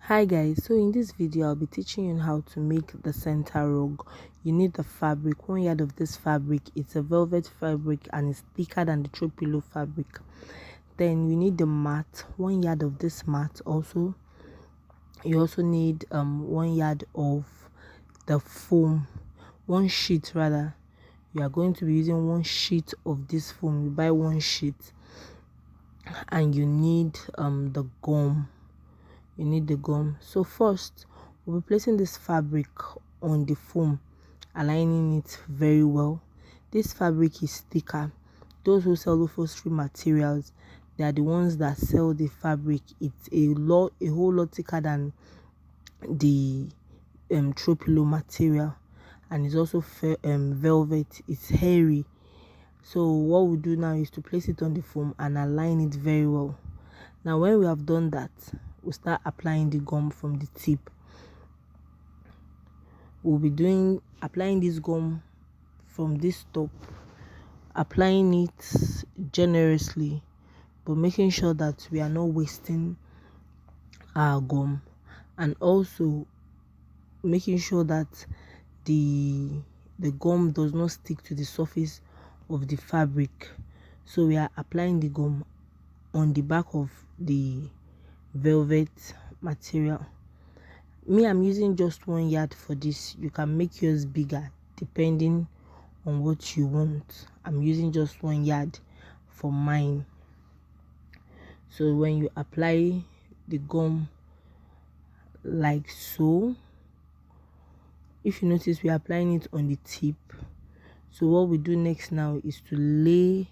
Hi guys, so in this video I'll be teaching you how to make the center rug. You need the fabric, 1 yard of this fabric. It's a velvet fabric and it's thicker than the throw pillow fabric. Then you need the mat, 1 yard of this mat. Also you also need 1 yard of the foam, one sheet rather. You are going to be using one sheet of this foam. You buy one sheet. And you need the gum. So first we'll be placing this fabric on the foam, aligning it very well. This fabric is thicker. Those who sell upholstery materials, they are the ones that sell the fabric. It's a whole lot thicker than the throw pillow material, and it's also velvet. It's hairy. So what we do now is to place it on the foam and align it very well. Now when we have done that, we'll start applying the gum from the tip. We'll be applying this gum from this top, applying it generously, but making sure that we are not wasting our gum, and also making sure that the gum does not stick to the surface of the fabric. So we are applying the gum on the back of the velvet material. I'm using just 1 yard for this. You can make yours bigger depending on what you want. I'm using just 1 yard for mine. So when you apply the gum like so, if you notice, we're applying it on the tip. So what we do next now is to lay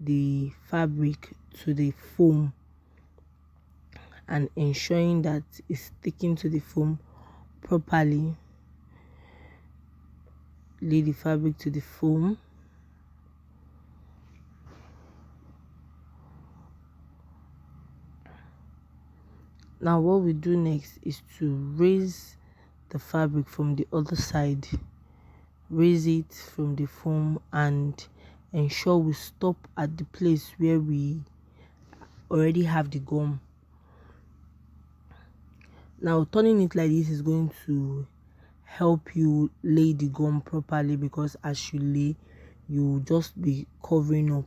the fabric to the foam and ensuring that it's sticking to the foam properly. Lay the fabric to the foam. Now what we do next is to raise the fabric from the other side. Raise it from the foam and ensure we stop at the place where we already have the gum. Now turning it like this is going to help you lay the gum properly, because as you lay, you will just be covering up.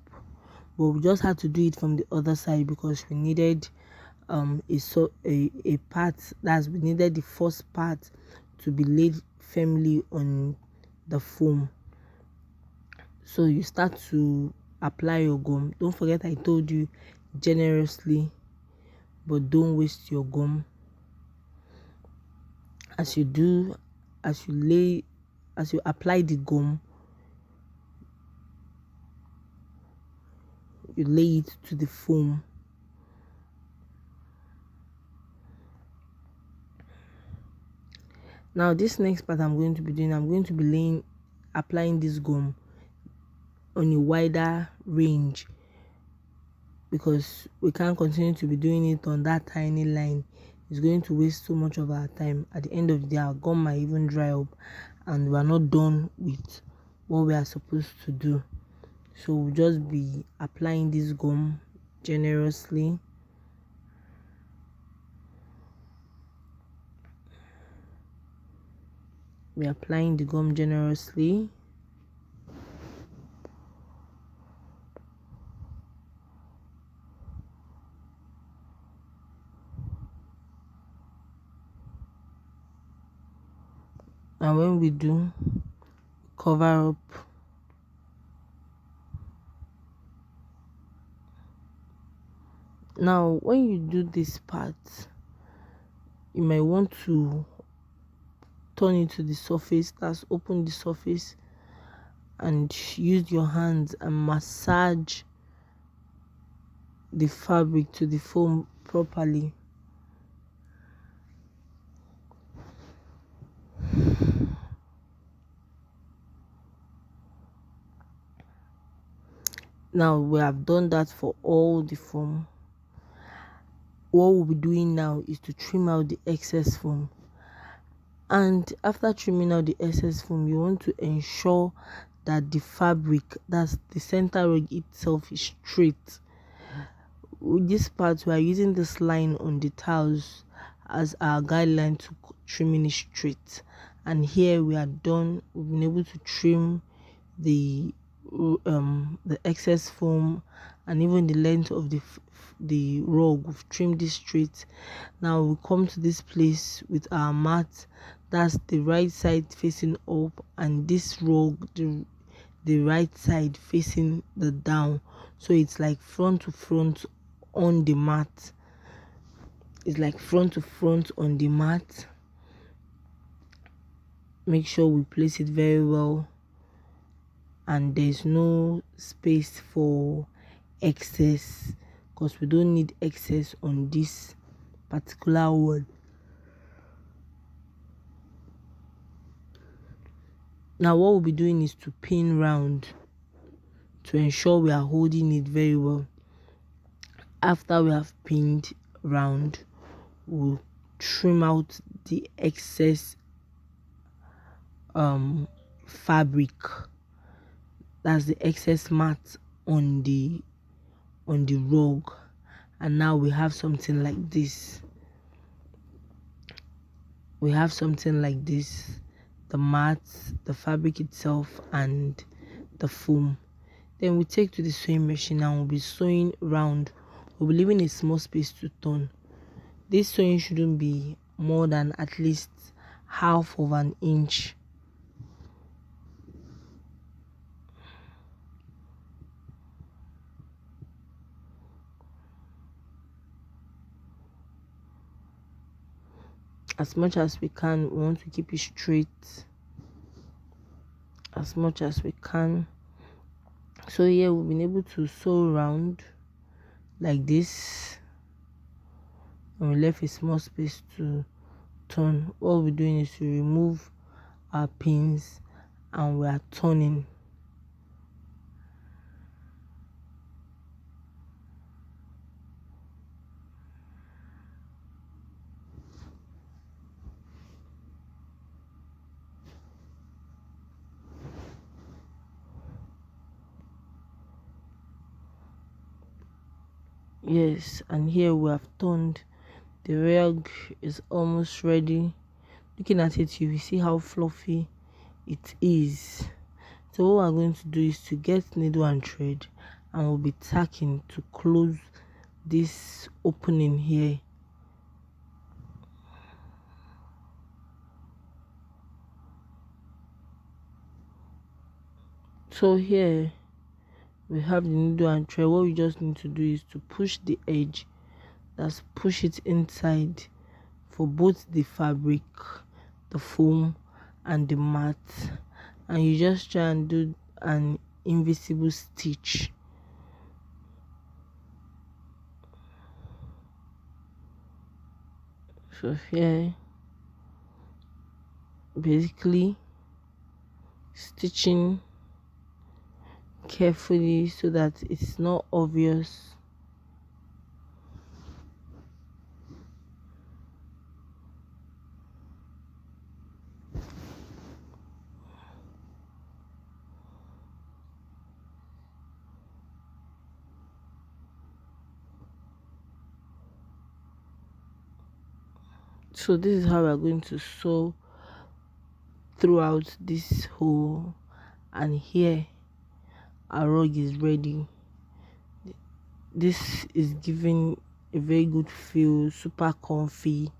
But we just had to do it from the other side because we needed a part, that's we needed the first part to be laid firmly on the foam. So you start to apply your gum. Don't forget I told you generously, but don't waste your gum. As you apply the gum, you lay it to the foam. Now this next part I'm going to be applying this gum on a wider range, because we can't continue to be doing it on that tiny line. It's going to waste so much of our time. At the end of the day, our gum might even dry up and we're not done with what we are supposed to do. So we'll just be applying this gum generously. We're applying the gum generously. And when we do, cover up. Now when you do this part, you might want to turn it to the surface. That's open the surface and use your hands and massage the fabric to the foam properly. Now we have done that for all the foam. What we'll be doing now is to trim out the excess foam. And after trimming out the excess foam, you want to ensure that the fabric, that's the center rug itself, is straight. With this part, we are using this line on the tiles as our guideline to trimming it straight. And here we are done. We've been able to trim the excess foam and even the length of the rug. We've trimmed this straight. Now we come to this place with our mat. That's the right side facing up, and this rug, the right side facing the down, so it's like front to front on the mat. It's like front to front on the mat. Make sure we place it very well, and there's no space for excess, because we don't need excess on this particular one. Now what we'll be doing is to pin round to ensure we are holding it very well. After we have pinned round, we'll trim out the excess fabric. That's the excess mat on the rug. And now we have something like this. The mat, the fabric itself, and the foam. Then we take to the sewing machine and we'll be sewing round. We'll be leaving a small space to turn. This sewing shouldn't be more than at least half of an inch. As much as we can, we want to keep it straight as much as we can. So here we've been able to sew round like this, and we left a small space to turn. What we're doing is to remove our pins and we are turning. Yes, and here we have turned. The rug is almost ready. Looking at it, you will see how fluffy it is. So what we're going to do is to get needle and thread, and we'll be tacking to close this opening here. So here we have the needle and thread. What we just need to do is to push the edge, that's push it inside for both the fabric, the foam, and the mat, and you just try and do an invisible stitch. So here, basically stitching carefully so that it's not obvious. So this is how we are going to sew throughout this hole, and here our rug is ready. This is giving a very good feel, super comfy.